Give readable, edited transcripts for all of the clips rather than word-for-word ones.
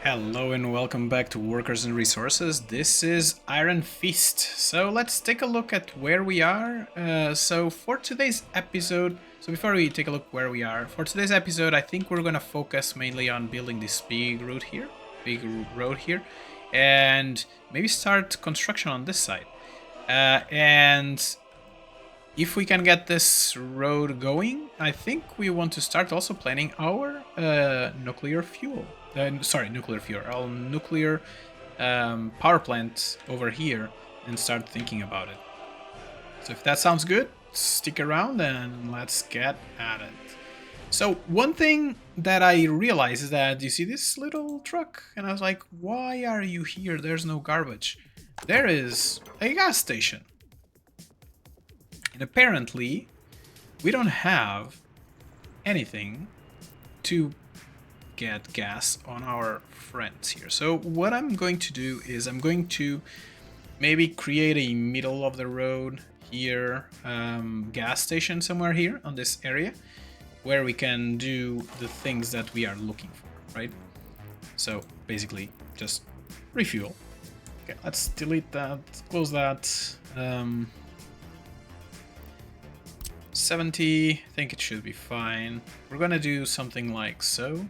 Hello and welcome back to Workers and Resources. This is Iron Fist. So let's take a look at where we are. For today's episode, before we take a look where we are, for today's episode, I think we're gonna focus mainly on building this big road here, and maybe start construction on this side. And if we can get this road going, I think we want to start also planning our nuclear fuel. Our nuclear power plant over here and start thinking about it. So if that sounds good, stick around and let's get at it. So one thing that I realized is that you see this little truck, and I was like, why are you here? There's no garbage. There is a gas station. And apparently, we don't have anything to get gas on our friends here. So what I'm going to do is I'm going to maybe create a middle of the road here gas station somewhere here on this area where we can do the things that we are looking for, right? So basically just refuel. Okay, let's delete that, close that. 70, I think it should be fine. We're gonna do something like so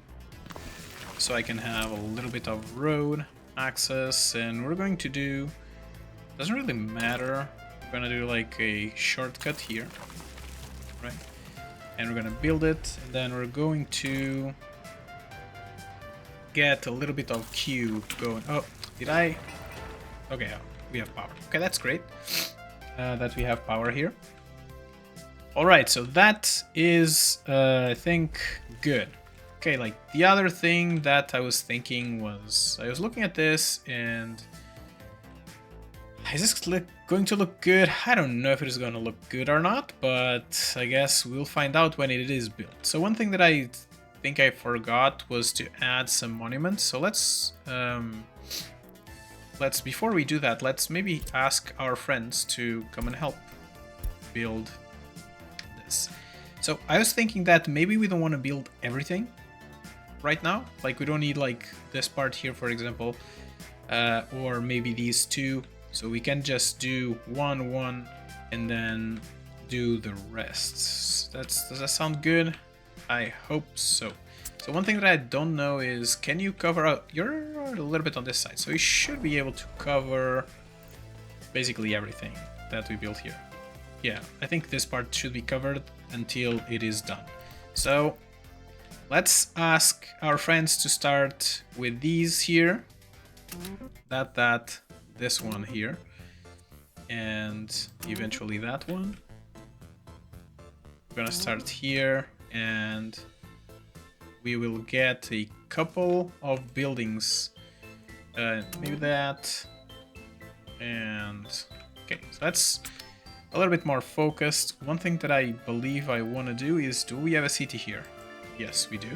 I can have a little bit of road access, and we're going to do, doesn't really matter, we're gonna do like a shortcut here, right? And we're gonna build it, and then we're going to get a little bit of queue going. Oh, did I? Okay, we have power. Okay, that's great that we have power here. Alright, so that is, I think, good. Okay, like, the other thing that I was thinking was, I was looking at this, and is this going to look good? I don't know if it is going to look good or not, but I guess we'll find out when it is built. So one thing that I think I forgot was to add some monuments. So let's before we do that, let's maybe ask our friends to come and help build. So I was thinking that maybe we don't want to build everything right now. Like we don't need like this part here, for example, or maybe these two. So we can just do one, and then do the rest. Does that sound good? I hope so. So one thing that I don't know is, can you cover out? You're a little bit on this side, so you should be able to cover basically everything that we built here. Yeah, I think this part should be covered until it is done. So let's ask our friends to start with these here. This one here. And eventually that one. We're gonna start here, and we will get a couple of buildings. Maybe that. And okay, so that's a little bit more focused. One thing that I believe I want to do is, do we have a city here? Yes, we do.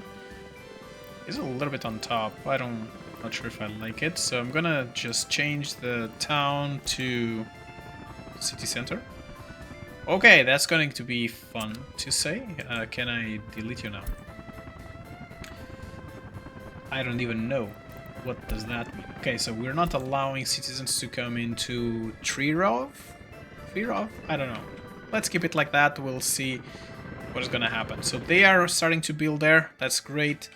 It's a little bit on top. Not sure if I like it. So I'm gonna just change the town to city center. Okay, that's going to be fun to say. Can I delete you now? I don't even know. What does that mean? Okay, so we're not allowing citizens to come into Treerov? I don't know. Let's keep it like that. We'll see what is gonna happen. So they are starting to build there. That's great.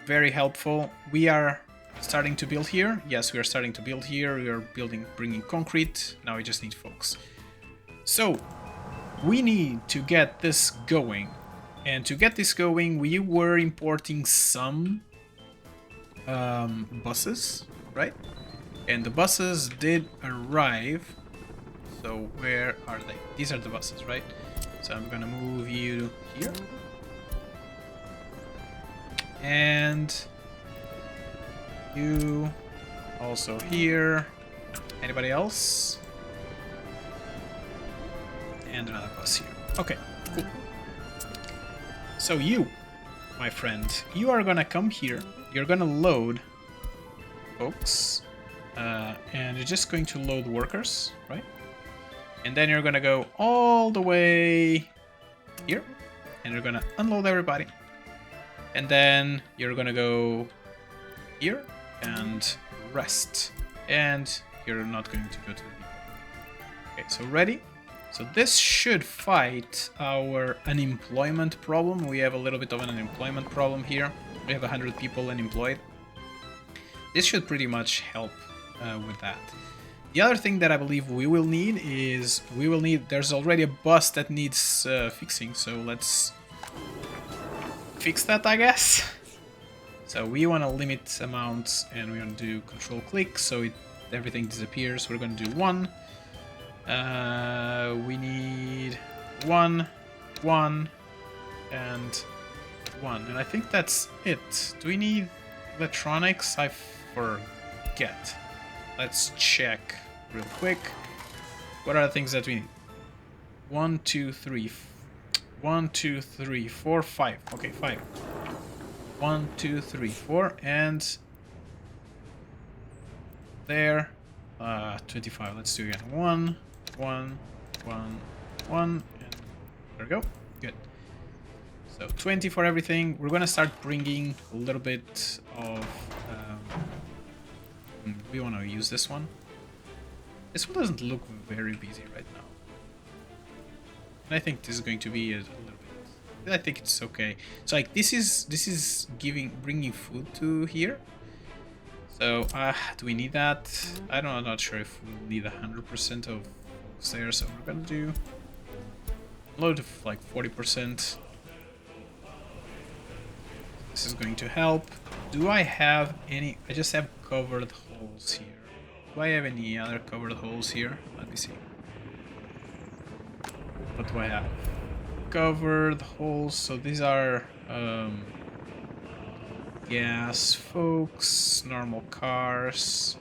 Very helpful. We are starting to build here. Yes, we are starting to build here. We are bringing concrete. Now we just need folks. So we need to get this going. And to get this going, we were importing some buses, right? And the buses did arrive. So where are they? These are the buses, right? So I'm gonna move you here. And you also here. Anybody else? And another bus here. Okay, cool. So you, my friend, you are gonna come here. You're gonna load folks. And you're just going to load workers, right? And then you're gonna go all the way here, and you're gonna unload everybody. And then you're gonna go here, and rest. And you're not going to go to the depot. Okay, so ready? So this should fight our unemployment problem. We have a little bit of an unemployment problem here. We have 100 people unemployed. This should pretty much help with that. The other thing that I believe we will need is there's already a bus that needs fixing, so let's fix that, I guess. So we want to limit amounts, and we're going to do control click so everything disappears. We're going to do 1. We need 1, 1, and 1. And I think that's it. Do we need electronics? I forget. Let's check real quick. What are the things that we need? 1, 2, 3. 1, 2, 3, 4, 5. Okay, 5. 1, 2, 3, 4, and there. 25. Let's do it again. 1, 1, 1, 1, and there we go. Good. So 20 for everything. We're gonna start bringing a little bit of. We want to use this one. This one doesn't look very busy right now. And I think this is going to be a little bit. I think it's okay. So like this is bringing food to here. So do we need that? I'm not sure if we'll need 100% of there. So we're gonna do a load of like 40%. This is going to help. Do I have any? I just have covered holes here. Do I have any other covered holes here? Let me see. What do I have? Covered holes. So these are gas folks, normal cars,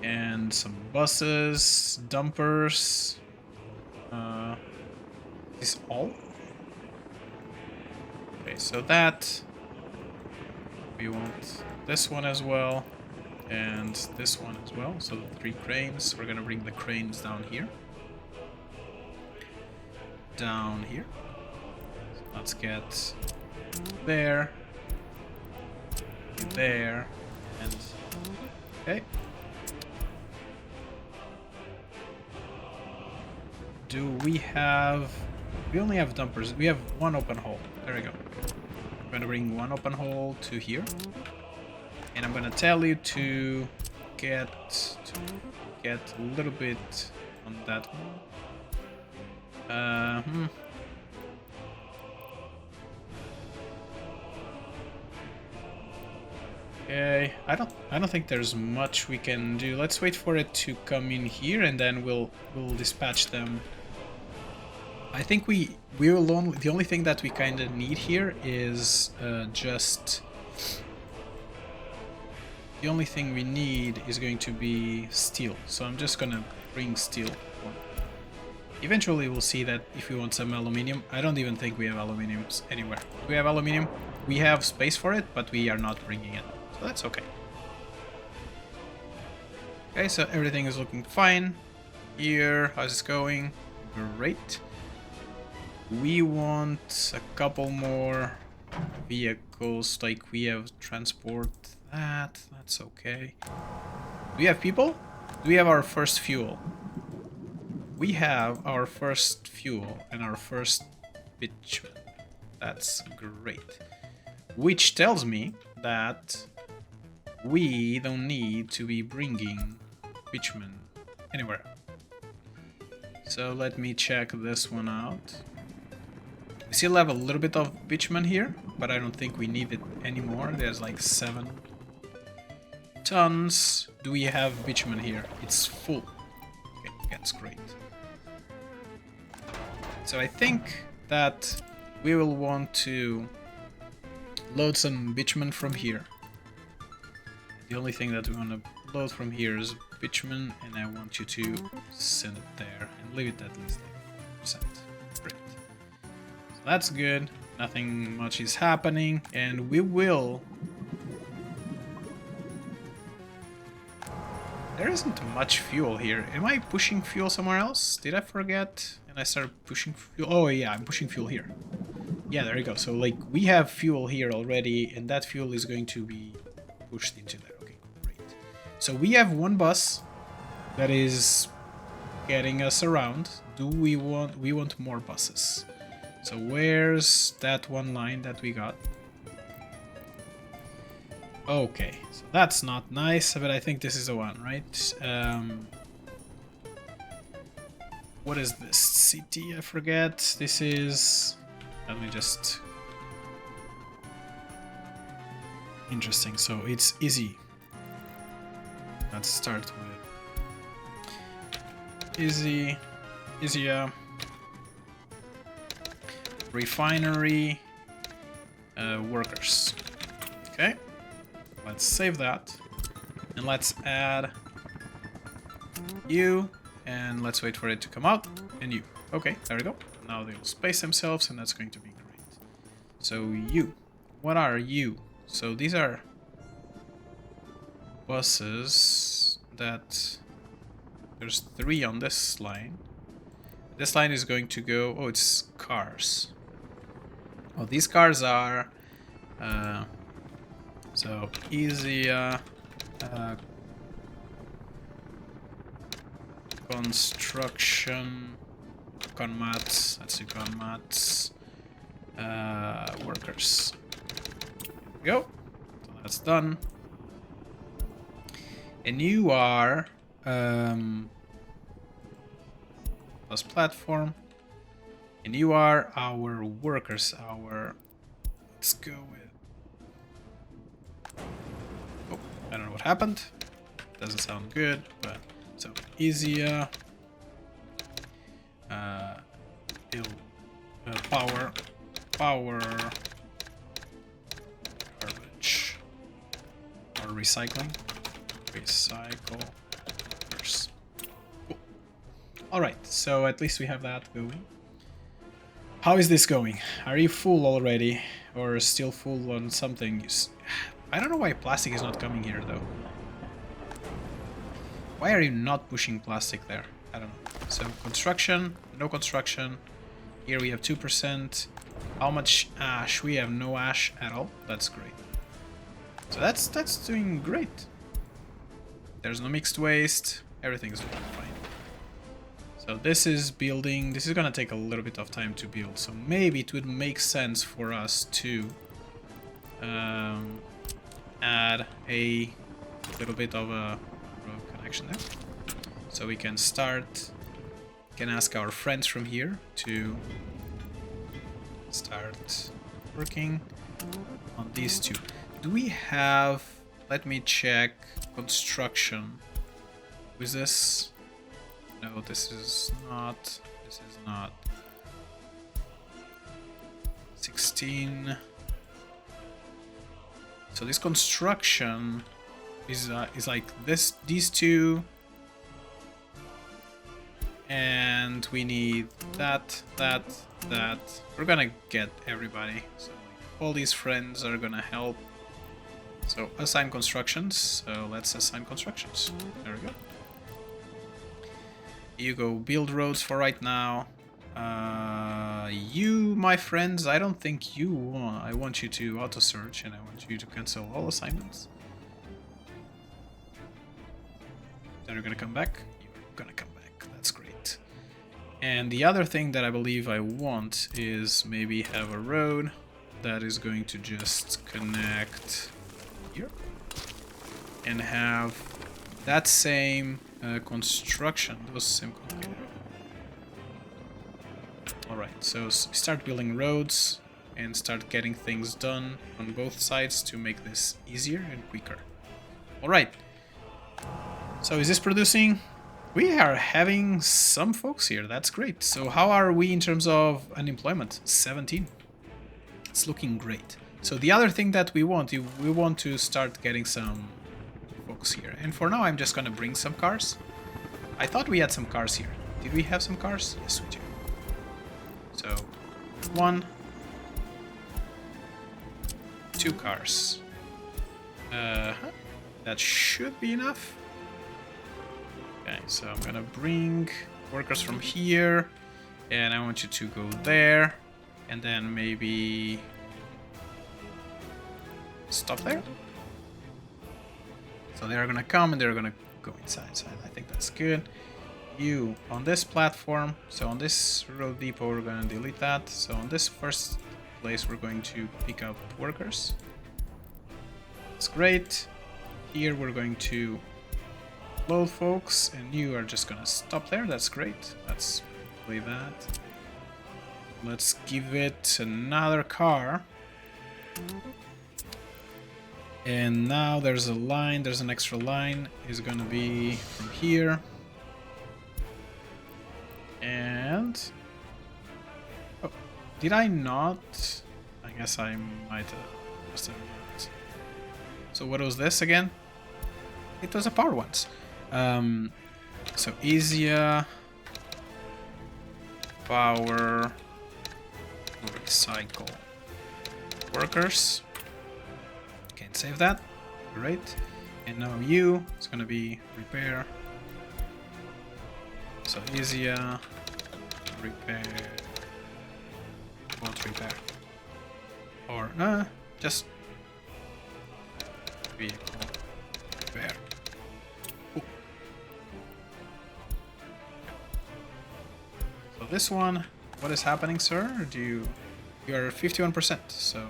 and some buses, dumpers. Is all? Okay, so that. We want this one as well, and this one as well. So the 3 cranes. We're gonna bring the cranes down here. Down here. So let's get there, there, and okay. Do we have? We only have dumpers. We have 1 open hole. There we go. I'm gonna bring 1 open hole to here, and I'm gonna tell you to get a little bit on that one. Okay, I don't think there's much we can do. Let's wait for it to come in here, and then we'll dispatch them. I think we will only. The only thing that we kind of need here is just. The only thing we need is going to be steel. So I'm just gonna bring steel. Eventually we'll see that if we want some aluminium. I don't even think we have aluminium anywhere. We have aluminium. We have space for it, but we are not bringing it. So that's okay. Okay, so everything is looking fine. Here, how's this going? Great. We want a couple more vehicles, like we have transport. That's okay. Do we have people? Do we have our first fuel? We have our first fuel and our first bitumen. That's great. Which tells me that we don't need to be bringing bitumen anywhere. So let me check this one out. We still have a little bit of bitumen here, but I don't think we need it anymore. There's like 7 tons. Do we have bitumen here? It's full. Okay, that's great. So I think that we will want to load some bitumen from here. The only thing that we want to load from here is bitumen, and I want you to send it there and leave it at least like 4%. Great. So that's good. Nothing much is happening, and we will. There isn't much fuel here. Am I pushing fuel somewhere else? Did I forget? And I started pushing fuel. Oh yeah, I'm pushing fuel here. Yeah, there you go. So like we have fuel here already, and that fuel is going to be pushed into there. Okay. So we have one bus that is getting us around. Do we want more buses? So where's that one line that we got? Okay, so that's not nice, but I think this is the one, right? What is this? City, I forget. This is... Let me just... Interesting, so it's easy. Let's start with... Easier. Refinery. Workers. Okay. Let's save that. And let's add you. And let's wait for it to come out. And you. Okay, there we go. Now they'll space themselves and that's going to be great. So you. What are you? So these are buses that... There's 3 on this line. This line is going to go... Oh, it's cars. Oh, these cars are... So easy construction Comrades. Let's do Comrades workers. There we go. So that's done. And you are plus platform. And you are our workers. Let's go with... Oh, I don't know what happened. Doesn't sound good, but so easier. Power, garbage, or recycling. Recycle. Cool. All right, so at least we have that going. How is this going? Are you full already, or still full on something? I don't know why plastic is not coming here though. Why are you not pushing plastic there? I don't know. So construction, no construction. Here we have 2%. How much ash? We have no ash at all. That's great. So that's doing great. There's no mixed waste. Everything's doing fine. So this is building. This is gonna take a little bit of time to build. So maybe it would make sense for us to add a little bit of a road connection there. So we can start. Can ask our friends from here to start working on these two. Do we have... Let me check construction. Who is this? No, this is not. This is not. 16. So this construction is like this. These two. And we need that. We're gonna get everybody. So like, all these friends are gonna help. So assign constructions. So let's assign constructions. There we go. You go build roads for right now. You, my friends, I don't think you want. I want you to auto search and I want you to cancel all assignments. Then you're gonna come back. You're gonna come back. That's great. And the other thing that I believe I want is maybe have a road that is going to just connect here and have that same construction, those same. Okay. All right, so start building roads and start getting things done on both sides to make this easier and quicker. All right. So is this producing? We are having some folks here. That's great. So how are we in terms of unemployment? 17. It's looking great. So the other thing that we want to start getting some folks here. And for now, I'm just going to bring some cars. I thought we had some cars here. Did we have some cars? Yes, we do. So 1, 2 cars. That should be enough. Okay, so I'm gonna bring workers from here, and I want you to go there, and then maybe stop there. So they're gonna come and they're gonna go inside. So I think that's good. You on this platform. So on this road depot, we're gonna delete that. So on this first place, we're going to pick up workers. That's great. Here we're going to load folks, and you are just gonna stop there. That's great. Let's play that. Let's give it another car. And now there's a line, there's an extra line. It's gonna be from here. And... oh, did I not? I guess I might have. Must have not. So what was this again? It was a power once. So easier power recycle workers. Can't save that. Great. And now you, it's gonna be repair. So easier repair. Won't repair. Or just vehicle repair. Ooh. So this one, what is happening, sir? You are 51%, so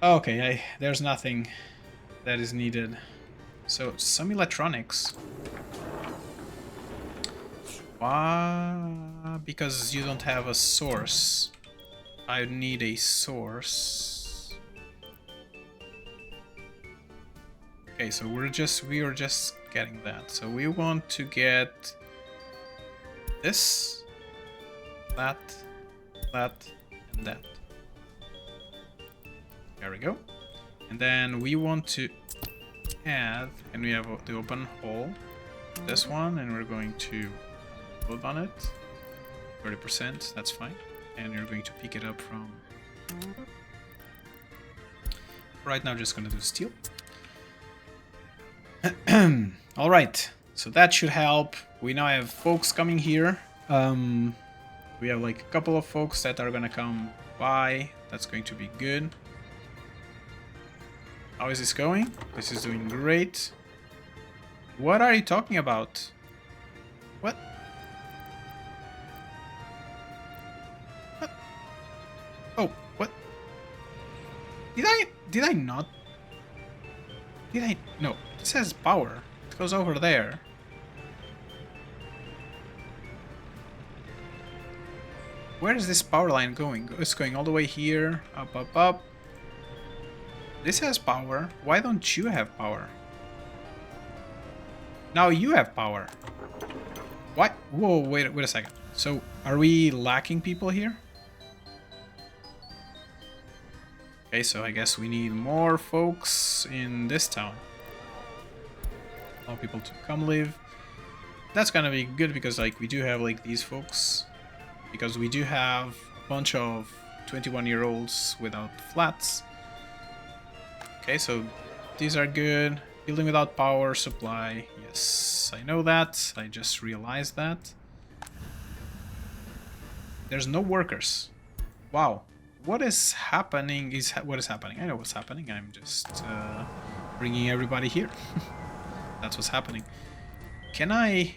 okay, there's nothing that is needed. So some electronics. Why? Because you don't have a source. I need a source. Okay, so we are just getting that. So we want to get this, that, and that. There we go. And then we want to add, and we have the open hole, this one, and we're going to load on it. 30%, that's fine. And you're going to pick it up from... right now, just gonna do steel. Alright, so that should help. We now have folks coming here. We have like a couple of folks that are gonna come by. That's going to be good. How is this going? This is doing great. What are you talking about? What? What? Oh, what? Did I not? No, it says power. It goes over there. Where is this power line going? It's going all the way here, up, up, up. This has power. Why don't you have power? Now you have power. What? Whoa, wait a second. So, are we lacking people here? Okay, so I guess we need more folks in this town. More people to come live. That's gonna be good because like we do have like these folks. Because we do have a bunch of 21-year-olds without flats. Okay, so these are good. Building without power supply. Yes, I know that. I just realized that. There's no workers. Wow. What is happening? What is happening? I know what's happening. I'm just bringing everybody here. That's what's happening. Can I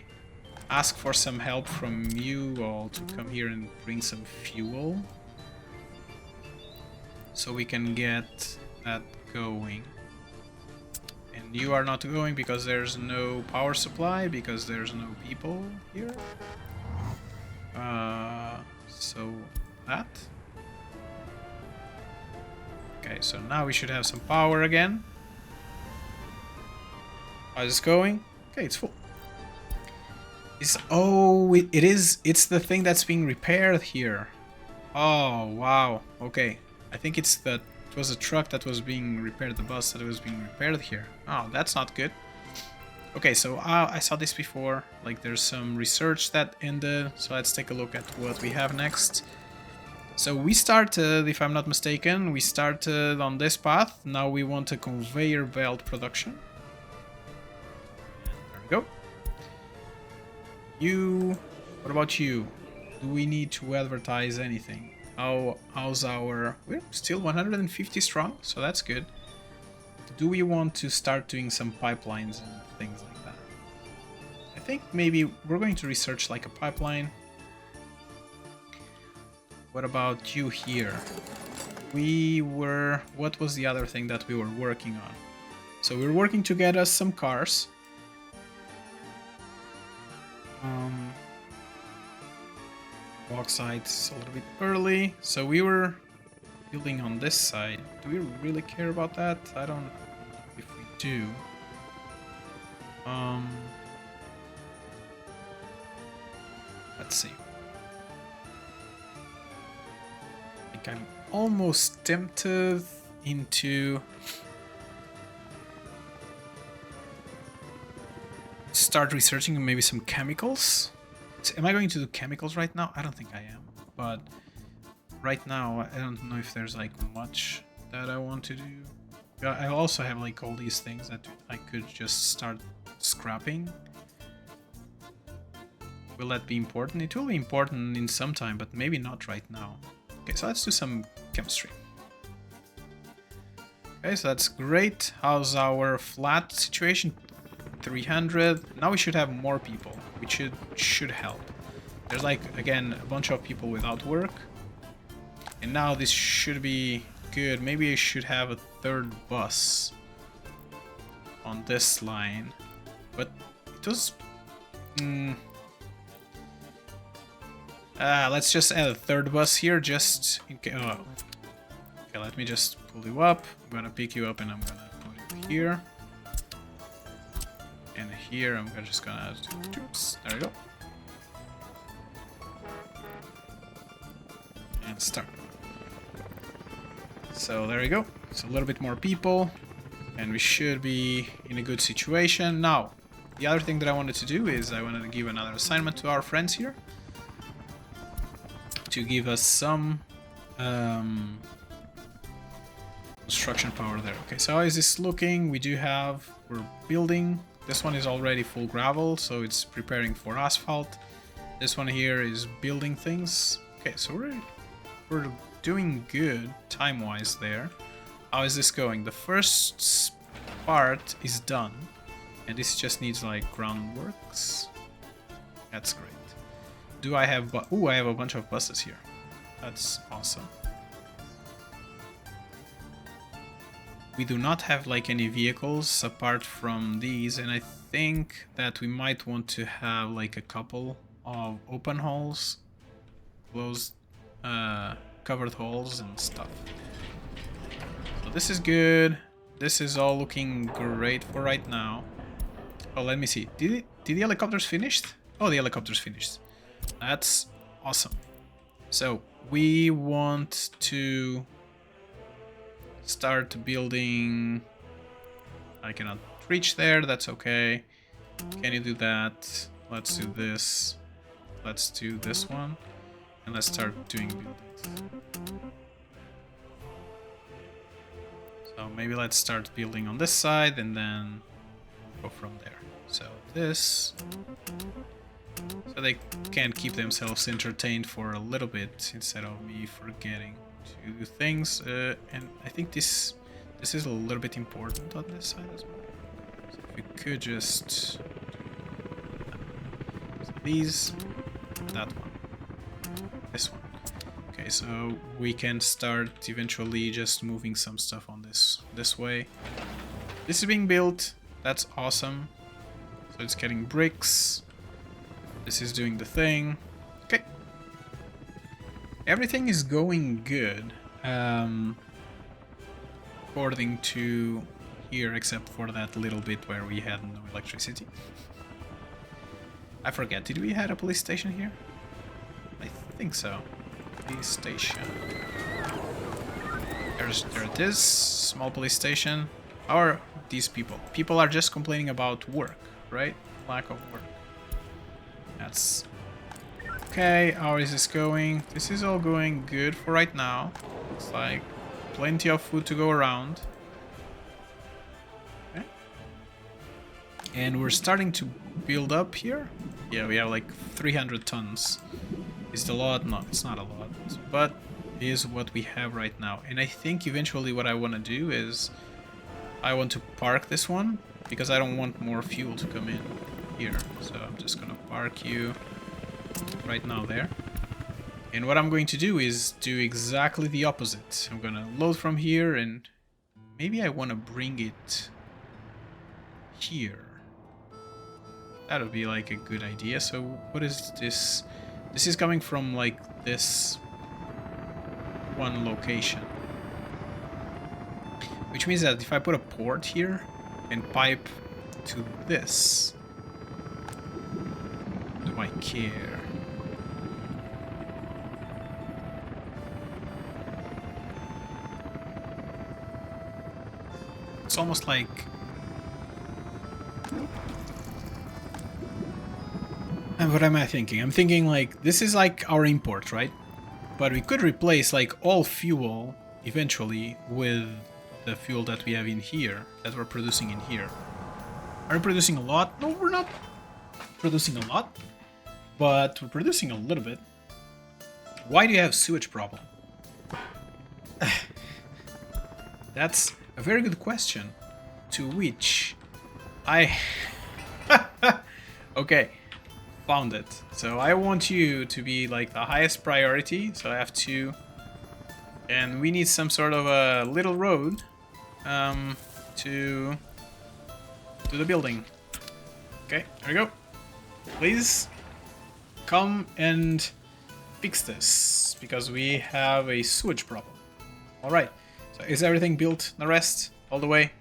ask for some help from you all to come here and bring some fuel? So we can get that going. And you are not going because there's no power supply, because there's no people here. So that. Okay, so now we should have some power again. How's this going? Okay, it's full. It's the thing that's being repaired here. Oh, wow. Okay. I think it was a truck that was being repaired, the bus that was being repaired here. Oh, that's not good. Okay, so I saw this before. Like, there's some research that ended. So let's take a look at what we have next. So we started, if I'm not mistaken, we started on this path. Now we want a conveyor belt production. There we go. You, what about you? Do we need to advertise anything? How's our... We're still 150 strong, so that's good. do we want to start doing some pipelines and things like that? I think maybe we're going to research like a pipeline. What about you here? What was the other thing that we were working on? So we were working to get us some cars. Bauxite is a little bit early, so we were building on this side. Do we really care about that? I don't know if we do. Let's see. I think I'm almost tempted into start researching maybe some chemicals. Am I going to do chemicals right now? I don't think I am, but right now I don't know if there's like much that I want to do. I also have like all these things that I could just start scrapping. Will that be important? It will be important in some time, but maybe not right now. Okay, so let's do some chemistry. Okay, so that's great. How's our flat situation? 300. Now we should have more people, which should help. There's like, again, a bunch of people without work. And now this should be good. Maybe I should have a third bus on this line. But it was... let's just add a third bus here, just in case... Oh. Okay, let me just pull you up. I'm gonna pick you up and I'm gonna put you here. And here I'm just gonna add troops. There we go. And start. So there we go. It's a little bit more people. And we should be in a good situation. Now, the other thing that I wanted to do is I wanted to give another assignment to our friends here. To give us some construction power there. Okay, so how is this looking? We're building. This one is already full gravel, so it's preparing for asphalt. This one here is building things. Okay, so we're doing good time-wise there. How is this going? The first part is done, and this just needs like groundworks. That's great. Do I have... Ooh, I have a bunch of buses here. That's awesome. We do not have like any vehicles apart from these, and I think that we might want to have like a couple of open holes, closed, covered holes and stuff. So this is good. This is all looking great for right now. Oh, let me see. Did the helicopters finished? Oh, the helicopters finished. That's awesome. So we want to start building. I cannot reach there, that's okay. Can you do that? Let's do this. Let's do this one. And let's start doing buildings. So maybe let's start building on this side and then go from there. So this. So they can keep themselves entertained for a little bit instead of me forgetting to do things. And I think this is a little bit important on this side as well. So if we could just so these, that one, this one. Okay, so we can start eventually just moving some stuff on this way. This is being built. That's awesome. So it's getting bricks. This is doing the thing. Okay. Everything is going good. According to here, except for that little bit where we had no electricity. I forget, did we have a police station here? I think so. Police station. There it is. Small police station. How are these people? People are just complaining about work, right? Lack of work. That's okay. How is this going? This is all going good for right now. Looks like plenty of food to go around. Okay. And we're starting to build up here. Yeah, we have like 300 tons. Is it a lot? No, it's not a lot. But it is what we have right now. And I think eventually what I want to do is I want to park this one because I don't want more fuel to come in here. So I'm just gonna park you right now there. And what I'm going to do is do exactly the opposite. I'm gonna load from here, and maybe I want to bring it here. That would be like a good idea. So what is this? This is coming from like this one location. Which means that if I put a port here and pipe to this, do I care? It's almost like... And what am I thinking? I'm thinking like, this is like our import, right? But we could replace like all fuel eventually with the fuel that we have in here, that we're producing in here. Are we producing a lot? No, we're not producing a lot, but we're producing a little bit. Why do you have sewage problem? That's a very good question, to which I... Okay, found it. So I want you to be like the highest priority, so I have to... And we need some sort of a little road to the building. Okay, there we go. Please come and fix this, because we have a sewage problem. Alright, so is everything built? The rest? All the way?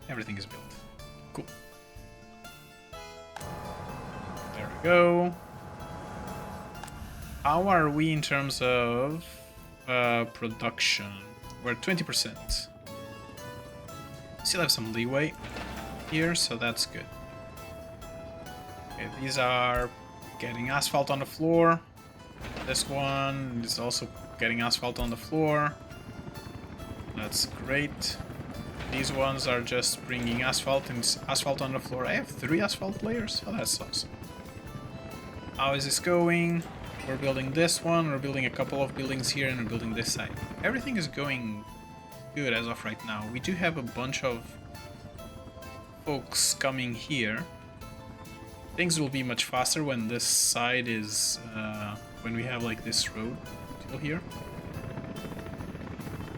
Everything is built. Cool. There we go. How are we in terms of production? We're at 20%. Still have some leeway here, so that's good. Okay, these are getting asphalt on the floor. This one is also getting asphalt on the floor. That's great. These ones are just bringing asphalt and asphalt on the floor. I have 3 asphalt layers. Oh, that's awesome. How is this going? We're building this one. We're building a couple of buildings here, and we're building this side. Everything is going good as of right now. We do have a bunch of folks coming here. Things will be much faster when this side is, when we have like this road till here.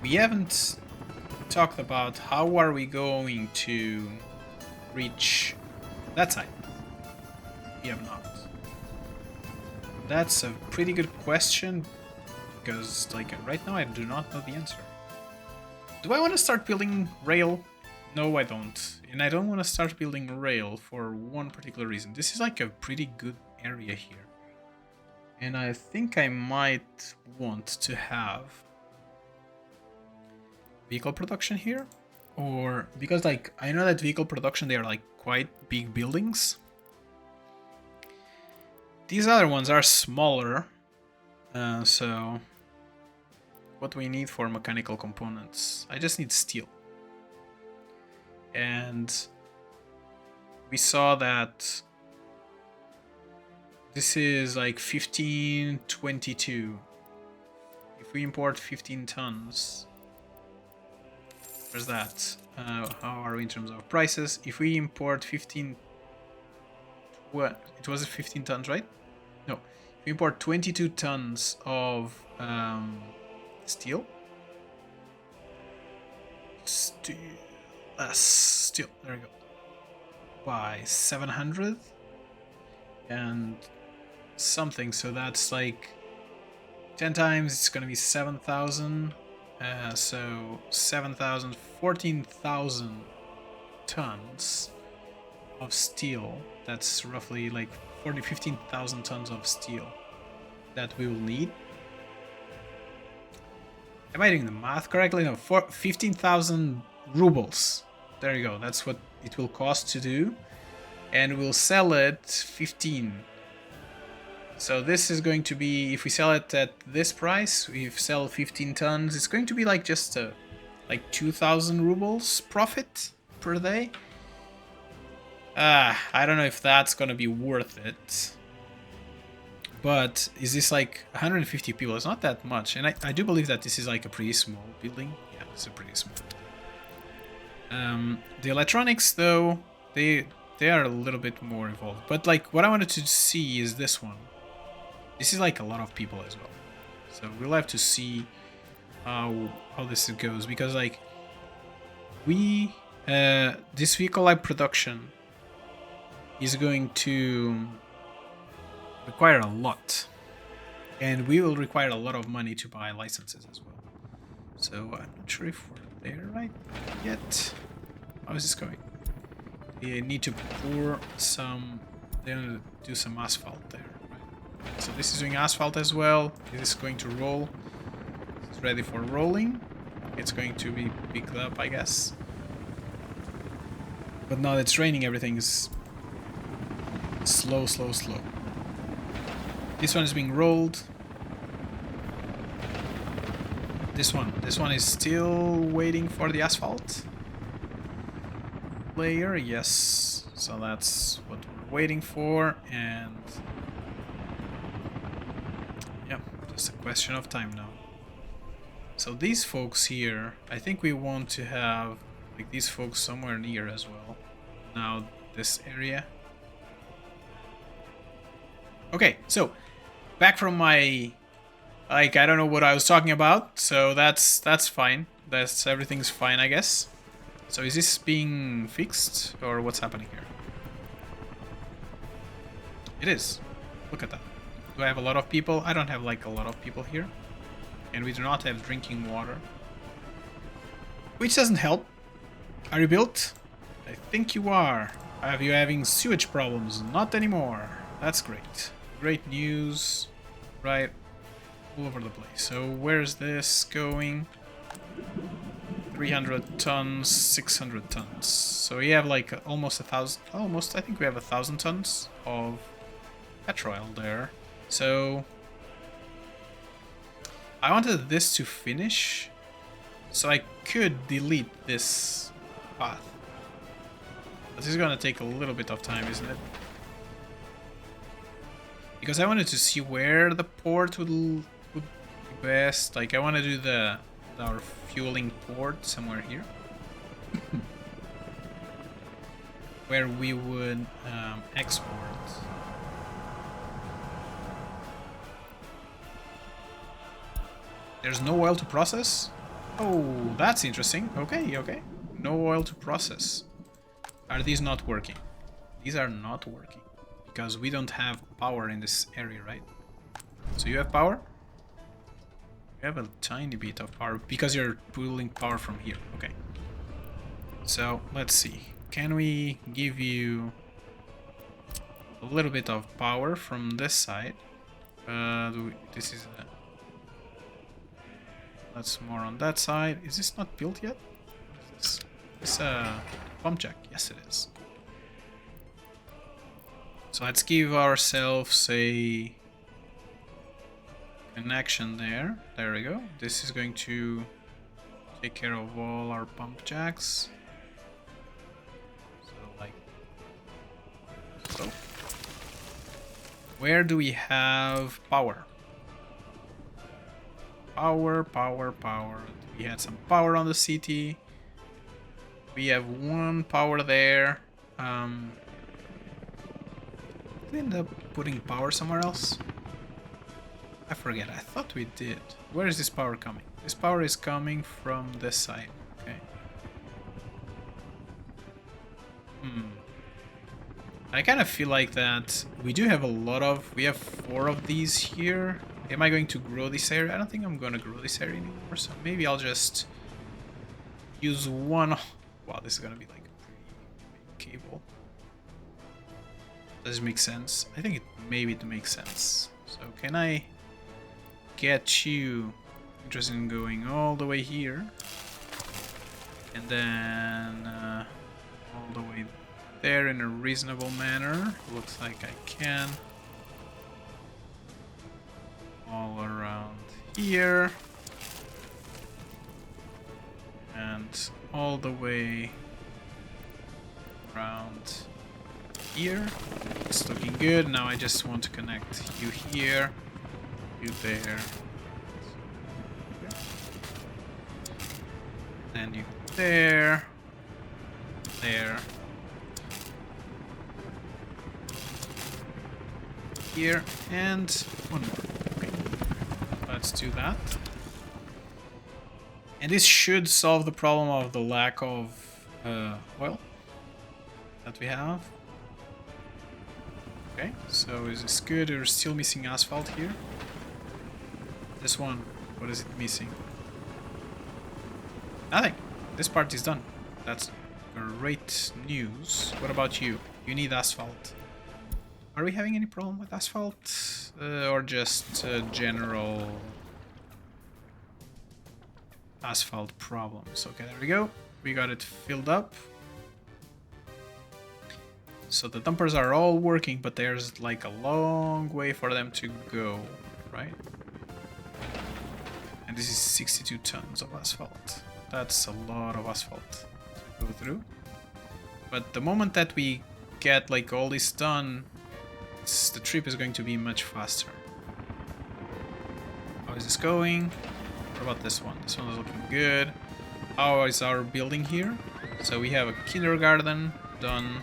We haven't talked about how are we going to reach that side. We have not. That's a pretty good question, because like right now I do not know the answer. Do I want to start building rail? No, I don't. And I don't want to start building rail for one particular reason. This is like a pretty good area here. And I think I might want to have vehicle production here. Or because like I know that vehicle production, they are like quite big buildings. These other ones are smaller. So what do we need for mechanical components? I just need steel. And we saw that this is like 1522. If we import 15 tons, where's that? How are we in terms of prices? If we import 15, what? It was 15 tons, right? No. If we import 22 tons of steel. Steel, there we go. By 700 and something, so that's like 10 times, it's gonna be 7,000. So 7,000, 14,000 tons of steel. That's roughly like 15,000 tons of steel that we will need. Am I doing the math correctly? No, 15,000 rubles. There you go. That's what it will cost to do. And we'll sell it 15. So this is going to be, if we sell it at this price, we sell 15 tons, it's going to be like just like 2,000 rubles profit per day. I don't know if that's gonna be worth it. But is this like 150 people? It's not that much. And I do believe that this is like a pretty small building. Yeah, it's a pretty small. The electronics, though, they are a little bit more involved. But like, what I wanted to see is this one. This is like a lot of people as well, so we'll have to see how this goes, because like we this vehicle light production is going to require a lot, and we will require a lot of money to buy licenses as well. So I'm not sure if we're there right yet. How is this going? We need to pour some, then do some asphalt there. Right? So this is doing asphalt as well. This is going to roll. It's ready for rolling. It's going to be picked up, I guess. But now that it's raining, everything's slow. This one is being rolled. This one is still waiting for the asphalt layer. Yes, so that's what we're waiting for, and yeah, just a question of time now. So these folks here, I think we want to have like these folks somewhere near as well. Now this area. Okay, so back from my, like, I don't know what I was talking about, so that's fine. Everything's fine, I guess. So is this being fixed, or what's happening here? It is. Look at that. Do I have a lot of people? I don't have like a lot of people here. And we do not have drinking water. Which doesn't help. Are you built? I think you are. Are you having sewage problems? Not anymore. That's great. Great news. Right. All over the place. So where's this going? 300 tons, 600 tons. So we have like almost 1,000, almost, I think we have 1,000 tons of petrol there. So I wanted this to finish so I could delete this path. This is gonna take a little bit of time, isn't it? Because I wanted to see where the port would be best. Like, I want to do our fueling port somewhere here. Where we would export. There's no oil to process? Oh, that's interesting. Okay. No oil to process. Are these not working? These are not working. Because we don't have power in this area, right? So you have power? You have a tiny bit of power because you're pulling power from here. Okay. So let's see. Can we give you a little bit of power from this side? This is that's more on that side. Is this not built yet? What is this? It's a pump jack. Yes, it is. So let's give ourselves a connection there. There we go. This is going to take care of all our pump jacks. So like so. Where do we have power? Power. We had some power on the city. We have one power there. Did we end up putting power somewhere else? I forget. I thought we did. Where is this power coming? This power is coming from this side. Okay. I kind of feel like that we do have a lot of... We have 4 of these here. Am I going to grow this area? I don't think I'm going to grow this area anymore. So maybe I'll just use one... Wow, this is going to be like a pretty big cable. Does it make sense? I think maybe it makes sense. So can I get you interested in going all the way here? And then all the way there in a reasonable manner. Looks like I can. All around here. And all the way around here. It's looking good. Now I just want to connect you here, you there, and you there. there. Here, and one more. Okay, let's do that. And this should solve the problem of the lack of oil that we have. Okay, so is this good? We're still missing asphalt here. This one, what is it missing? Nothing. This part is done. That's great news. What about you? You need asphalt. Are we having any problem with asphalt? Or just general asphalt problems? Okay, there we go. We got it filled up. So the dumpers are all working, but there's like a long way for them to go, right? And this is 62 tons of asphalt. That's a lot of asphalt to go through. But the moment that we get like all this done, the trip is going to be much faster. How is this going? What about this one? This one is looking good. How is our building here? So we have a kindergarten done.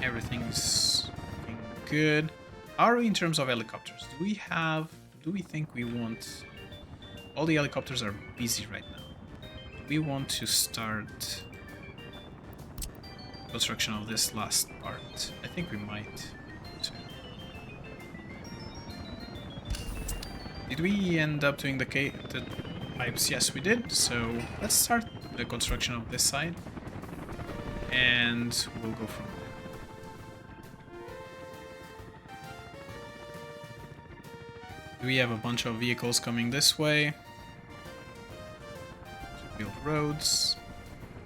Everything's looking good. How are we in terms of helicopters? Do we think we want... All the helicopters are busy right now. Do we want to start construction of this last part? I think we might too. Did we end up doing the pipes? Yes, we did. So let's start the construction of this side, and we'll go from there. We have a bunch of vehicles coming this way. Build roads.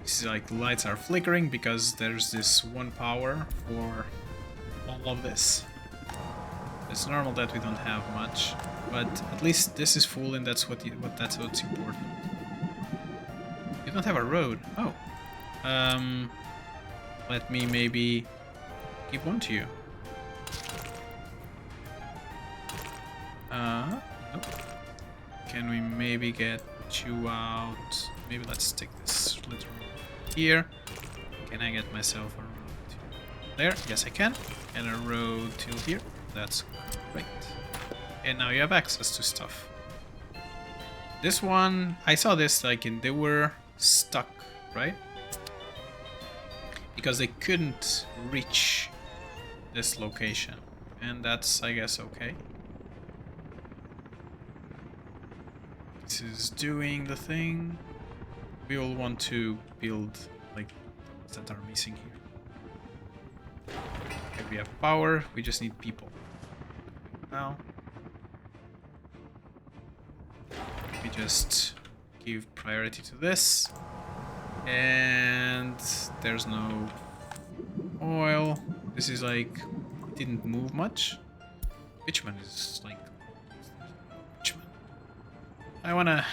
This is like the lights are flickering because there's this one power for all of this. It's normal that we don't have much, but at least this is full, and that's what's important. You don't have a road. Oh. Let me maybe give one to you. Nope. Can we maybe get you out? Maybe let's take this little road here. Can I get myself a road to there? Yes, I can. And a road to here. That's great. And now you have access to stuff. This one, I saw this like they were stuck, right? Because they couldn't reach this location. And that's, I guess, okay. This is doing the thing. We will want to build like the ones that are missing here. Okay, we have power, we just need people. Now we just give priority to this. And there's no oil. This is like, it didn't move much. Bitumen is like I wanna...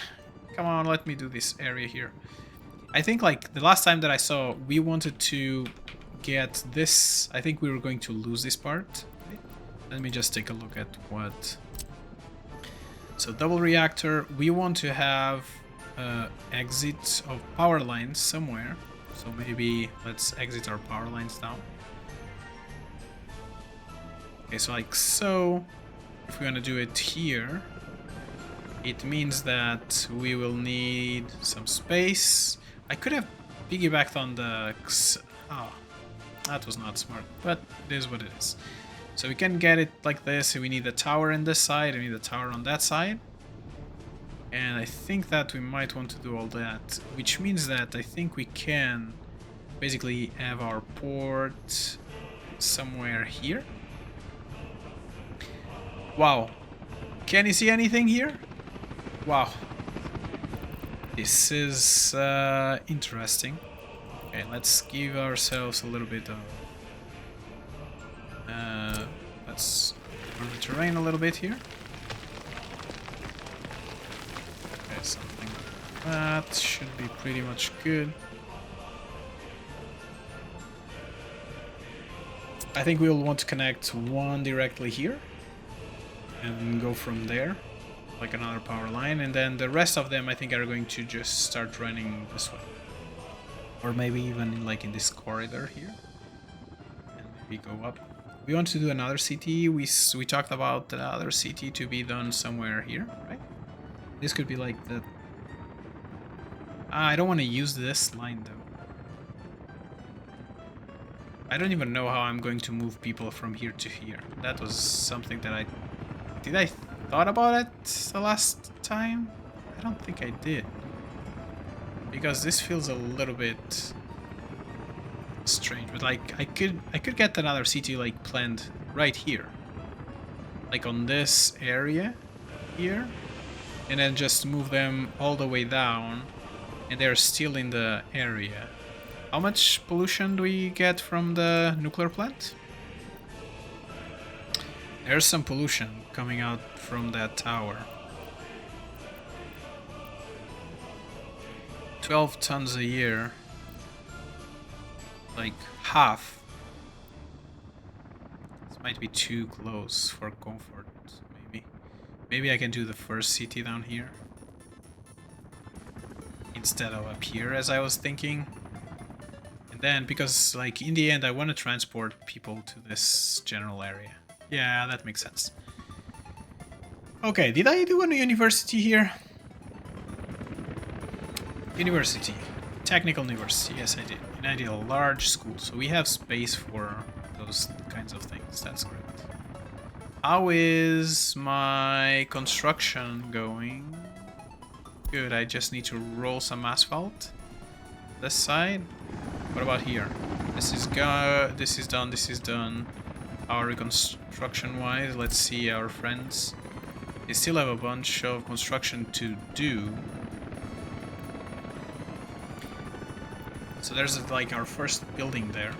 Come on, let me do this area here. I think, like, the last time that I saw, we wanted to get this... I think we were going to lose this part. Let me just take a look at what... So, double reactor. We want to have exit of power lines somewhere. So, maybe let's exit our power lines now. Okay, so, like so. If we're gonna do it here... It means that we will need some space. I could have piggybacked on the... Oh, that was not smart, but it is what it is. So we can get it like this. We need a tower on this side, we need a tower on that side. And I think that we might want to do all that, which means that I think we can basically have our port somewhere here. Wow. Can you see anything here? Wow, this is interesting. Okay, let's give ourselves a little bit of... let's move the terrain a little bit here. Okay, something like that should be pretty much good. I think we'll want to connect one directly here and go from there. like another power line, and then the rest of them I think are going to just start running this way. Or maybe even like in this corridor here. And maybe go up. We want to do another city. We talked about the other city to be done somewhere here, right? This could be like the... I don't want to use this line though. I don't even know how I'm going to move people from here to here. That was something that I... Did I thought about it the last time? I don't think I did. Because this feels a little bit strange. But like I could get another city like planned right here. Like on this area here. And then just move them all the way down. And they're still in the area. How much pollution do we get from the nuclear plant? There's some pollution coming out from that tower. 12 tons a year. Like half. This might be too close for comfort, maybe. Maybe I can do the first city down here. Instead of up here, as I was thinking. And then, because, like, in the end, I want to transport people to this general area. Yeah, that makes sense. Okay, did I do a university here? University. Technical university, yes I did. And I did a large school, so we have space for those kinds of things. That's great. How is my construction going? Good, I just need to roll some asphalt. This side. What about here? This is done, this is done. Our reconstruction wise, let's see our friends. They still have a bunch of construction to do. So there's like our first building there.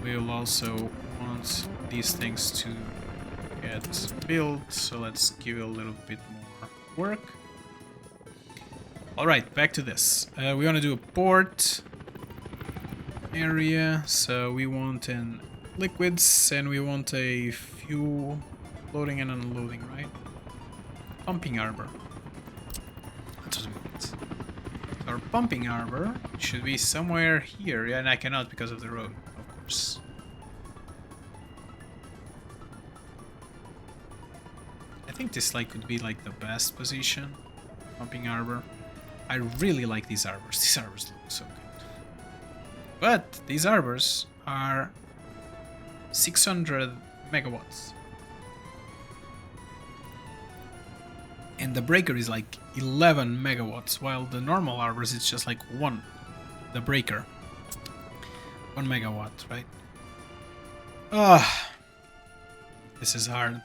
We'll also want these things to get built, so let's give it a little bit more work. Alright, back to this. We want to do a port area, so we want an liquids and we want a fuel loading and unloading, right? Pumping harbor. That's what we want. Our pumping harbor should be somewhere here, yeah, and I cannot because of the road, of course. I think this like could be like the best position. Pumping harbor. I really like these harbors. These harbors look so good. But these harbors are 600 megawatts. And the breaker is like 11 megawatts, while the normal harbors it's just like 1. The breaker. 1 megawatt, right? Ah, this is hard.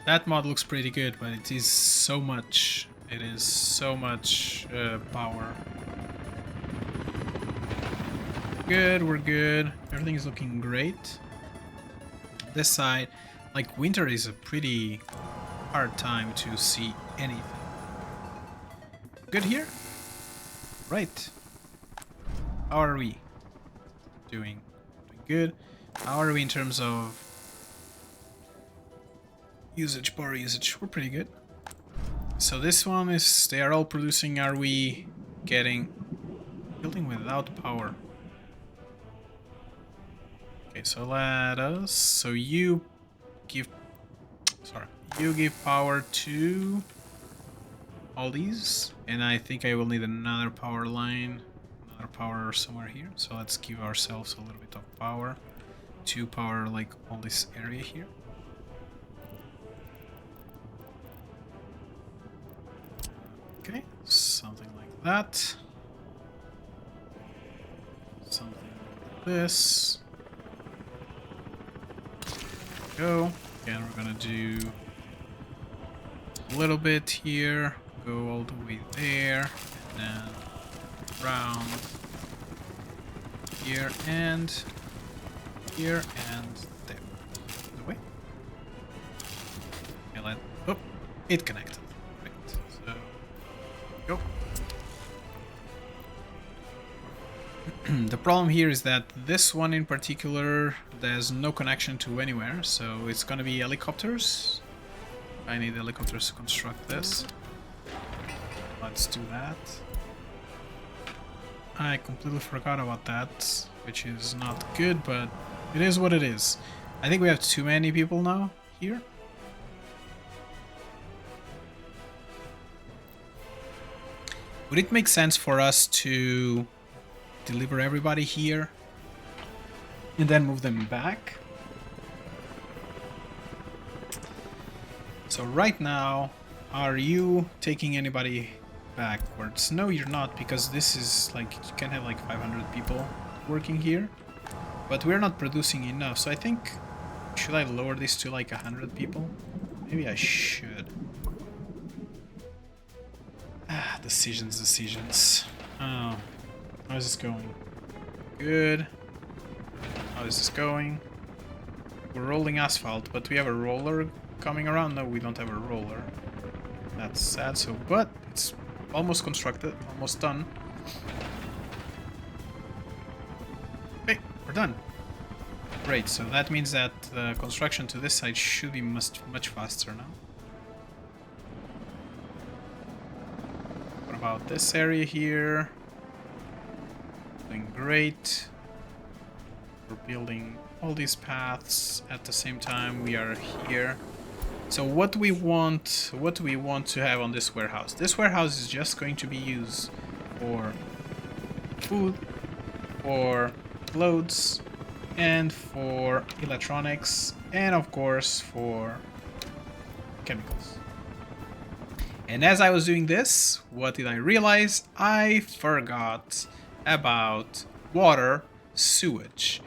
That mod looks pretty good, but it is so much. It is so much power. Good, we're good. Everything is looking great. This side, like winter is a pretty hard time to see anything. Good here? Right. How are we doing? Doing good. How are we in terms of usage, power usage? We're pretty good. So this one is, they are all producing. Are we getting building without power? Okay, so let us, so you give power to all these, and I think I will need another power line, another power somewhere here. So let's give ourselves a little bit of power to power like all this area here. Okay, something like that. Something like this. Go. Again, we're gonna do a little bit here, go all the way there, and then round here and there. The way. Okay, oh, it connected. Right. So go. The problem here is that this one in particular, there's no connection to anywhere, so it's gonna be helicopters I need helicopters to construct this. Let's do that. I completely forgot about that, which is not good, but it is what it is. I think we have too many people now here. Would it make sense for us to deliver everybody here and then move them back? So right now, are you taking anybody backwards? No, you're not, because this is like, you can have like 500 people working here, but we're not producing enough. So I think, should I lower this to like 100 people? Maybe I should. Decisions. Oh, how is this going? Good. How is this going? We're rolling asphalt, but we have a roller coming around. No, we don't have a roller. That's sad. So, but it's almost constructed, almost done. Hey, we're done. Great. So that means that the construction to this side should be much faster now. About this area here, doing great. We're building all these paths at the same time. We are here. So what do we want to have on this warehouse? This warehouse is just going to be used for food, for clothes, and for electronics, and of course for chemicals. And as I was doing this, what did I realize? I forgot about water, sewage,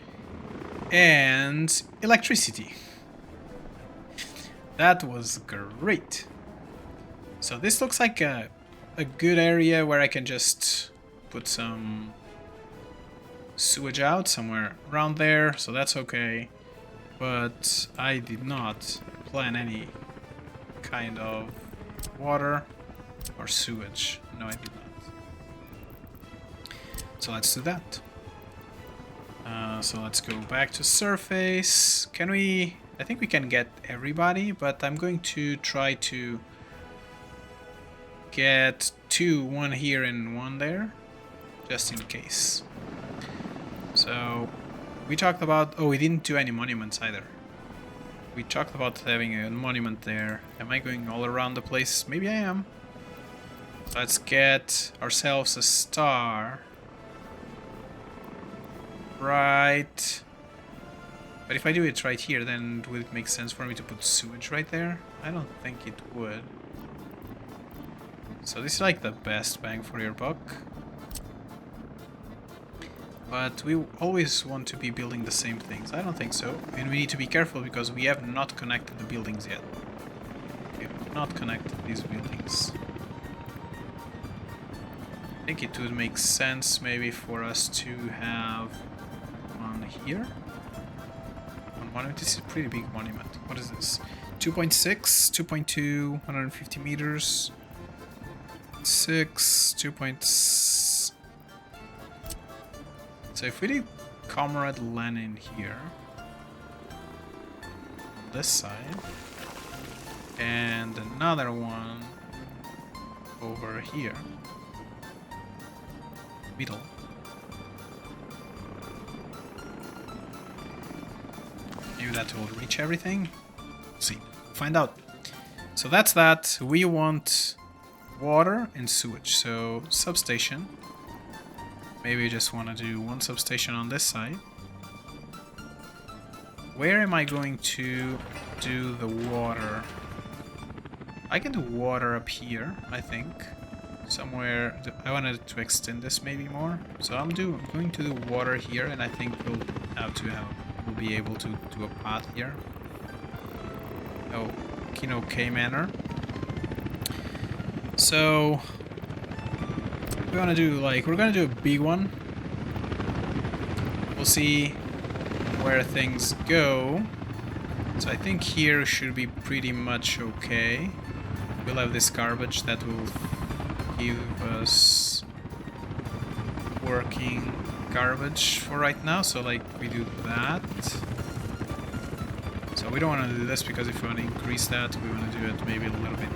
and electricity. That was great. So this looks like a good area where I can just put some sewage out somewhere around there, so that's okay. But I did not plan any kind of water or sewage. No, I did not. So let's do that. So let's go back to surface. Can we... I think we can get everybody, but I'm going to try to get two, one here and one there, just in case. So we talked about... Oh, we didn't do any monuments either. We talked about having a monument there. Am I going all around the place? Maybe I am. So let's get ourselves a star. Right. But if I do it right here, then would it make sense for me to put sewage right there? I don't think it would. So this is like the best bang for your buck. But we always want to be building the same things. I don't think so. And we need to be careful because we have not connected the buildings yet. We have not connected these buildings. I think it would make sense maybe for us to have one here. One monument. This is a pretty big monument. What is this? 2.6, 2.2, 150 meters. 6, 2.6. So if we did Comrade Lenin here, this side, and another one over here, middle. Maybe that will reach everything. Let's see, find out. So that's that. We want water and sewage. So substation. Maybe we just want to do one substation on this side. Where am I going to do the water? I can do water up here, I think. Somewhere. I wanted to extend this maybe more. So I'm going to do water here, and I think we'll be able to do a path here. Oh, Kino K Manor. So we're gonna do a big one. We'll see where things go. So I think here should be pretty much okay. We'll have this garbage that will give us working garbage for right now. So like we do that. So we don't want to do this because if we want to increase that, we want to do it maybe a little bit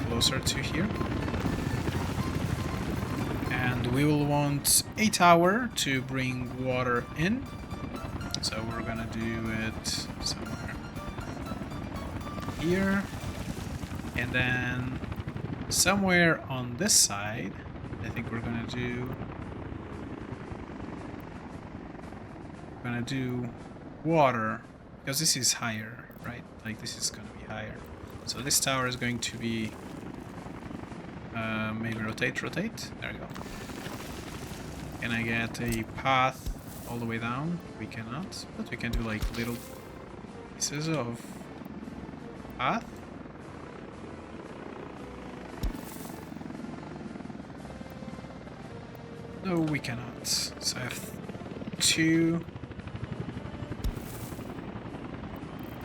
closer to here. And we will want a tower to bring water in. So we're gonna do it somewhere here. And then somewhere on this side, I think we're gonna do water, because this is higher, right? Like this is gonna be higher. So this tower is going to be maybe rotate. There we go. Can I get a path all the way down? We cannot, but we can do like little pieces of path. No, we cannot. So I have 2.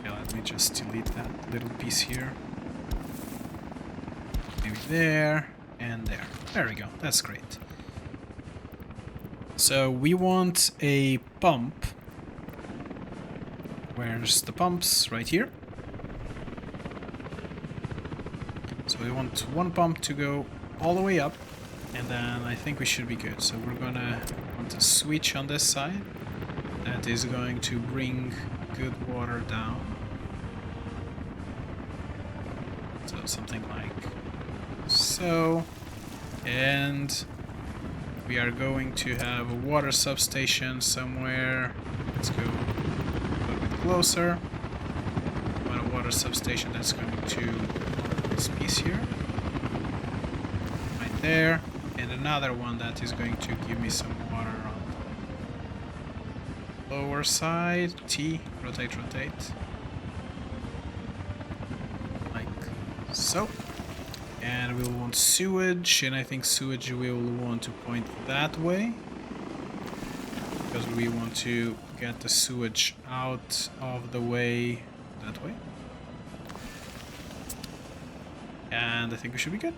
Okay, let me just delete that little piece here. Maybe there and there. There we go. That's great. So we want a pump. Where's the pumps? Right here. So we want one pump to go all the way up, and then I think we should be good. So we're gonna want a switch on this side that is going to bring good water down. So something like so. And we are going to have a water substation somewhere. Let's go a little bit closer. We want a water substation that's going to this piece here. Right there. And another one that is going to give me some water on the lower side. T. Rotate. Like so. And we'll want sewage, and I think sewage we will want to point that way, because we want to get the sewage out of the way that way. And I think we should be good.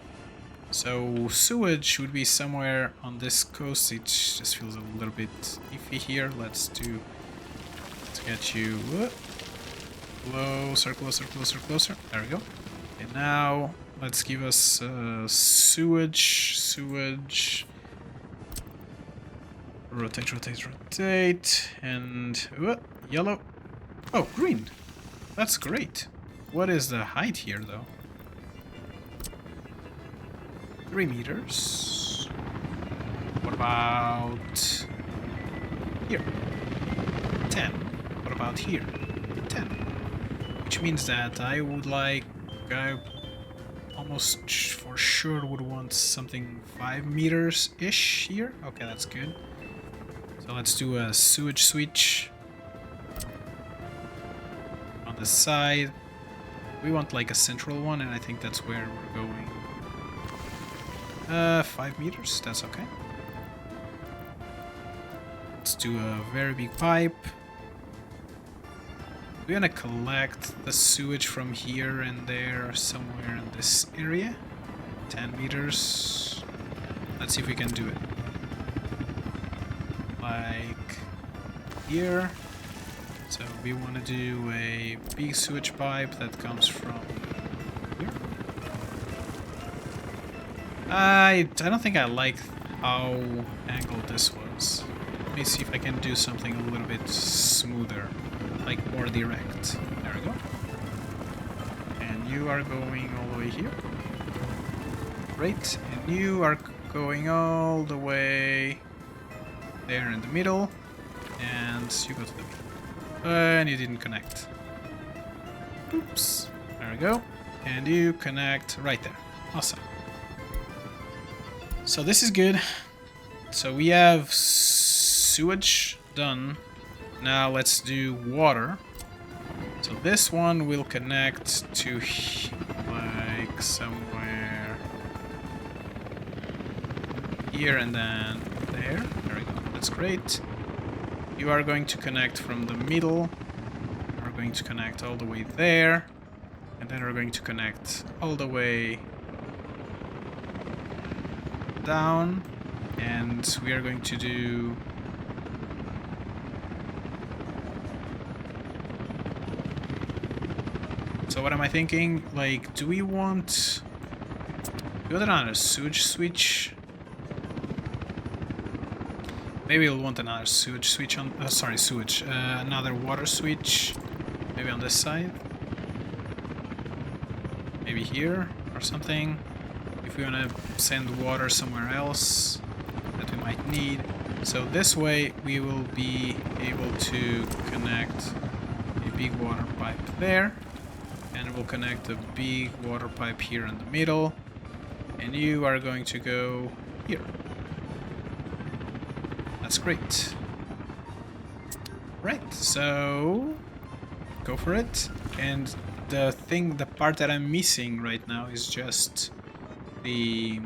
So sewage would be somewhere on this coast. It just feels a little bit iffy here. Let's get you closer. There we go. And now let's give us sewage. Rotate. And yellow. Oh, green. That's great. What is the height here, though? 3 meters. What about here? 10. What about here? 10. Which means that I would like... almost for sure would want something 5 meters-ish here. Okay, that's good. So let's do a sewage switch on the side. We want like a central one, and I think that's where we're going. 5 meters, that's okay. Let's do a very big pipe. We're gonna collect the sewage from here and there, somewhere in this area. 10 meters. Let's see if we can do it. Like here. So we want to do a big sewage pipe that comes from here. I don't think I like how angled this was. Let me see if I can do something a little bit smoother. Like more direct. There we go. And you are going all the way here. Great. And you are going all the way there in the middle. And you go to the middle. And you didn't connect. Oops. There we go. And you connect right there. Awesome. So this is good. So we have sewage done. Now let's do water. So this one will connect to like somewhere here and then there. There we go. That's great. You are going to connect from the middle. We're going to connect all the way there. And then we're going to connect all the way down. And we are going to do... So what am I thinking? Like, do we want another sewage switch? Maybe we'll want another sewage switch on... sorry, sewage. Another water switch. Maybe on this side. Maybe here or something. If we want to send water somewhere else that we might need. So this way we will be able to connect a big water pipe there. And we'll connect a big water pipe here in the middle. And you are going to go here. That's great. Right, so go for it. And the part that I'm missing right now is just the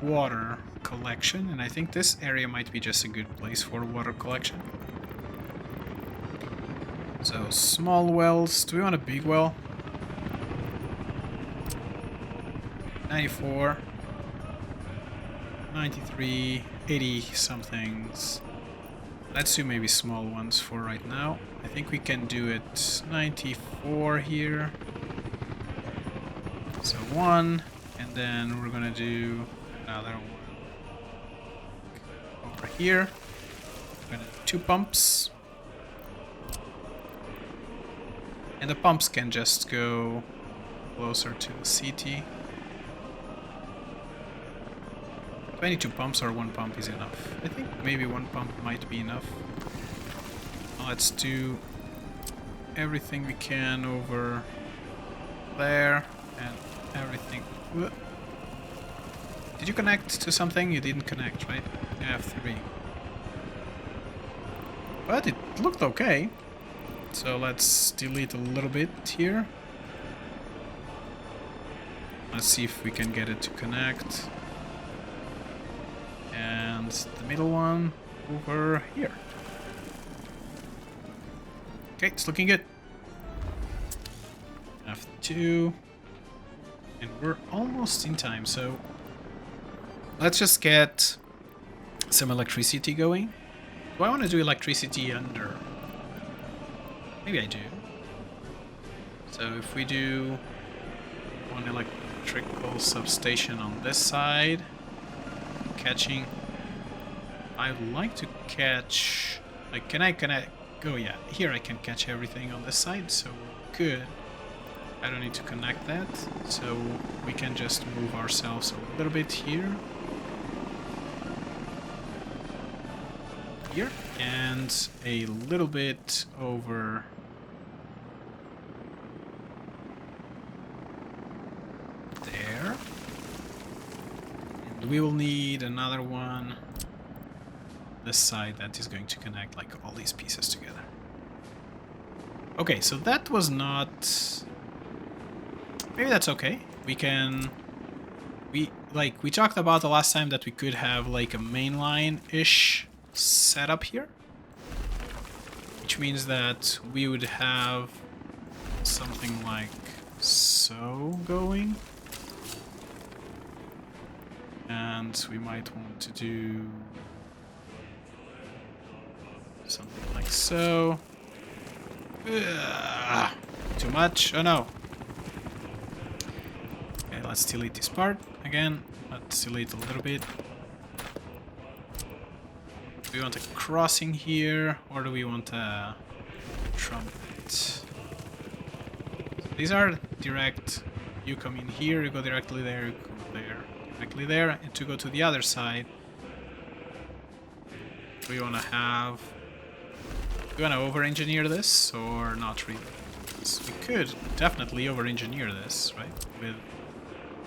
water collection, and I think this area might be just a good place for water collection. So small wells. Do we want a big well? 94, 93, 80 somethings. Let's do maybe small ones for right now. I think we can do it 94 here. So one, and then we're gonna do another one over here. We're gonna do 2 pumps. And the pumps can just go closer to the CT. 22 pumps or 1 pump is enough. I think maybe 1 pump might be enough. Let's do everything we can over there and everything. Did you connect to something? You didn't connect, right? F3. But it looked okay. So let's delete a little bit here. Let's see if we can get it to connect. And the middle one over here. Okay, it's looking good. F2. And we're almost in time, so let's just get some electricity going. Do I want to do electricity under? Maybe I do. So if we do one electrical substation on this side, catching. I'd like to catch. Like, can I go? Yeah, here I can catch everything on this side, so we're good. I don't need to connect that, so we can just move ourselves a little bit here. Here, and a little bit over there. And we will need another one this side that is going to connect like all these pieces together. Okay, so that was not... Maybe that's okay. We can... We talked about the last time that we could have like a mainline-ish setup here. Which means that we would have something like so going. And we might want to do something like so. Ugh, too much? Oh no. Okay, let's delete this part again. Let's delete a little bit. Do we want a crossing here, or do we want a trumpet? So these are direct. You come in here, you go directly there, you go there, directly there, and to go to the other side, do we want to have... Do we want to over-engineer this, or not really? Because we could definitely over-engineer this, right? With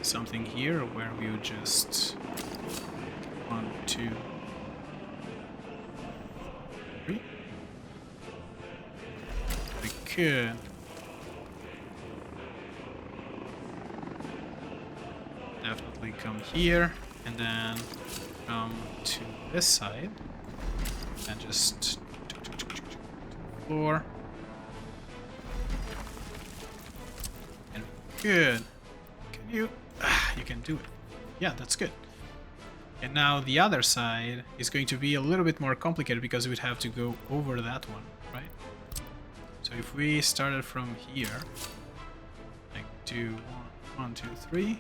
something here where we would just... 1, 2... 3. We could... definitely come here, and then come to this side, and just... floor. And good. Can you... you can do it. Yeah, that's good. And now the other side is going to be a little bit more complicated because we'd have to go over that one, right? So if we started from here, do 1, 2, 3,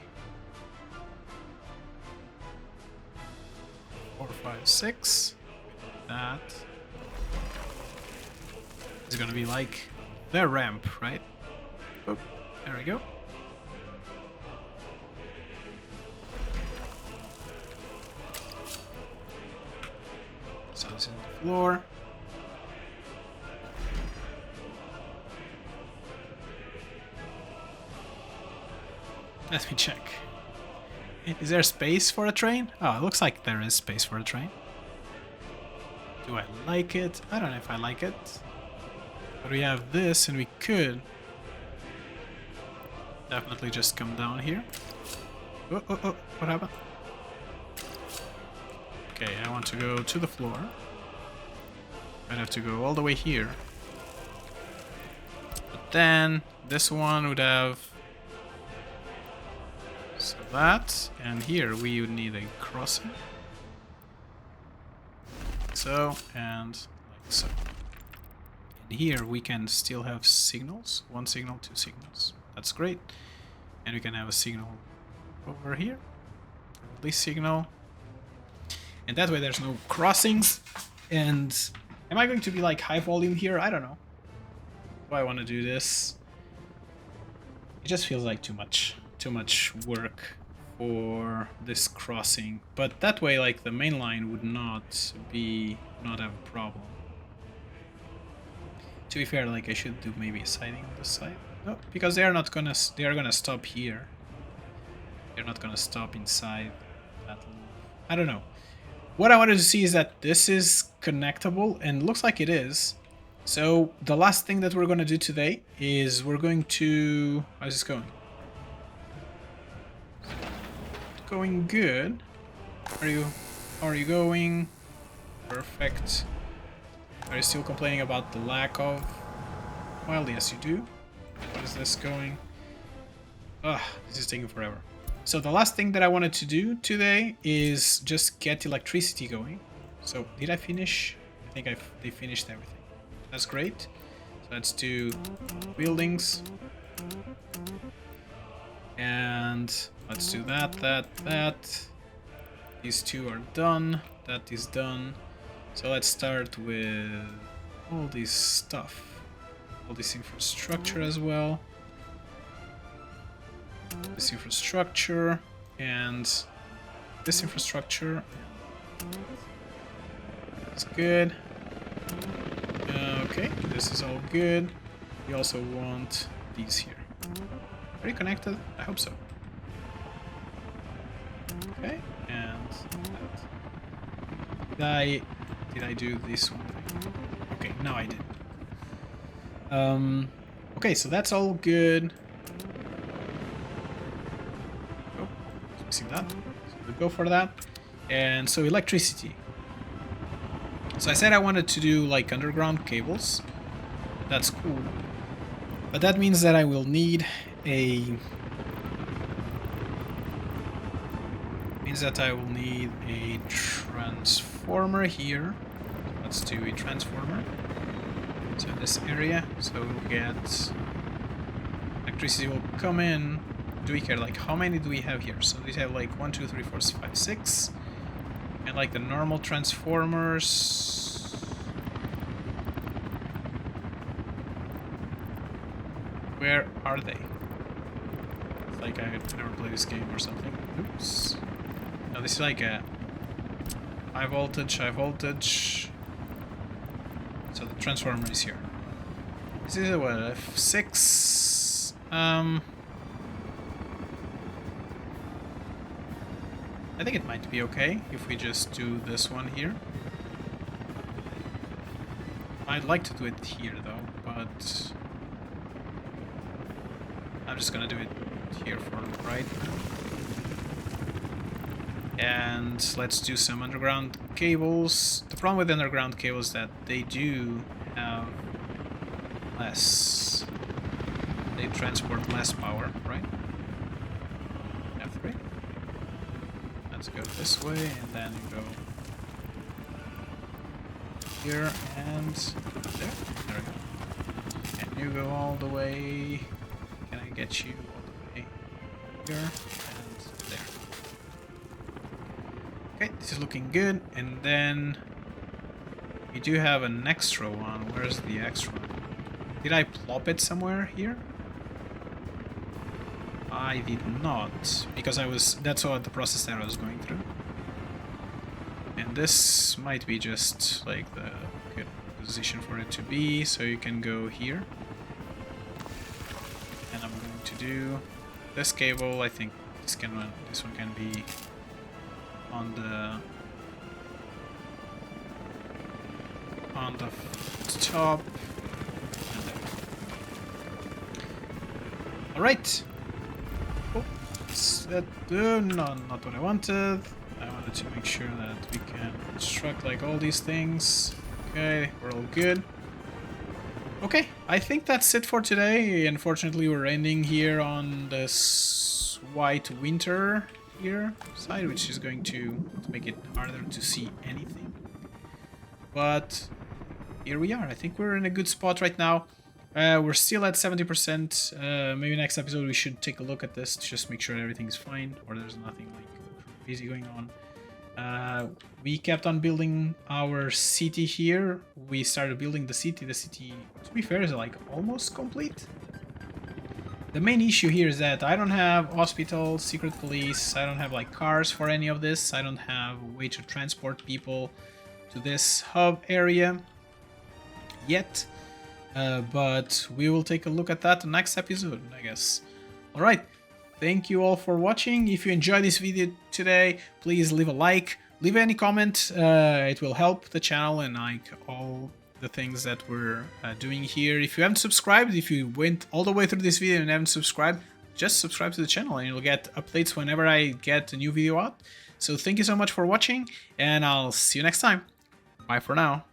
4, 5, 6. That is gonna be like the ramp, right? Oh, there we go. So it's in the floor. Let me check. Is there space for a train? Oh, it looks like there is space for a train. Do I like it? I don't know if I like it. But we have this, and we could definitely just come down here. Oh, oh, oh, what happened? Okay, I want to go to the floor. I'd have to go all the way here. But then this one would have... So that, and here we would need a crossing. So, and like so. And here we can still have signals. 1 signal, 2 signals. That's great. And we can have a signal over here. This signal. And that way there's no crossings. And am I going to be like high volume here? I don't know. Do I want to do this? It just feels like too much work for this crossing. But that way, like, the main line would not have a problem. To be fair, like, I should do maybe a siding on this side. No, because they are gonna stop here. They're not gonna stop inside that loop. I don't know. What I wanted to see is that this is connectable, and looks like it is. So the last thing that we're gonna do today is we're going to... How's this going? Going good. How are you going? Perfect. Are you still complaining about the lack of... Well, yes you do. What is this going? Ugh, this is taking forever. So the last thing that I wanted to do today is just get electricity going. So did I finish? I think they finished everything. That's great. So let's do buildings. And let's do that. These two are done. That is done. So let's start with all this stuff. All this infrastructure as well. This infrastructure and this infrastructure. That's good. Okay, this is all good. We also want these here. Are you connected? I hope so. Okay, and did I do this one? Okay, no I didn't. Okay, so that's all good. Oh, missing that. So we'll go for that. And so electricity. So I said I wanted to do like underground cables. That's cool. But that means that I will need a transformer here. Let's do a transformer. So this area, so we'll get electricity will come in. Do we care like how many do we have here? So we have like 1, 2, 3, 4, 5, 6. And like the normal transformers. Where are they? It's like I've never played this game or something. Oops. No, this is like a high voltage. So the transformer is here. This is what, F6? I think it might be okay if we just do this one here. I'd like to do it here though, but I'm just gonna do it here for right now. And let's do some underground cables. The problem with underground cables is that they do have less. They transport less power, right? F3. Let's go this way and then go here and there. There we go. And you go all the way. Can I get you all the way here and there. Okay, this is looking good. And then we do have an extra one. Where's the extra one? Did I plop it somewhere here? I did not, because that's what the process that I was going through. And this might be just like the good position for it to be, so you can go here. And I'm going to do this cable. I think this one can be on the top. All right. Oh, no, not what I wanted. I wanted to make sure that we can construct like all these things. Okay, we're all good. Okay, I think that's it for today. Unfortunately, we're ending here on this white winter here side, which is going to make it harder to see anything. But here we are. I think we're in a good spot right now. We're still at 70%. Maybe next episode we should take a look at this to just make sure everything's fine, or there's nothing like crazy going on. We kept on building our city here. We started building the city. The city, to be fair, is like almost complete. The main issue here is that I don't have hospitals, secret police. I don't have like cars for any of this. I don't have a way to transport people to this hub area yet. But we will take a look at that in the next episode, I guess. Alright, thank you all for watching. If you enjoyed this video today, please leave a like, leave any comment. It will help the channel and like all the things that we're doing here. If you haven't subscribed, if you went all the way through this video and haven't subscribed, just subscribe to the channel and you'll get updates whenever I get a new video out. So thank you so much for watching, and I'll see you next time. Bye for now.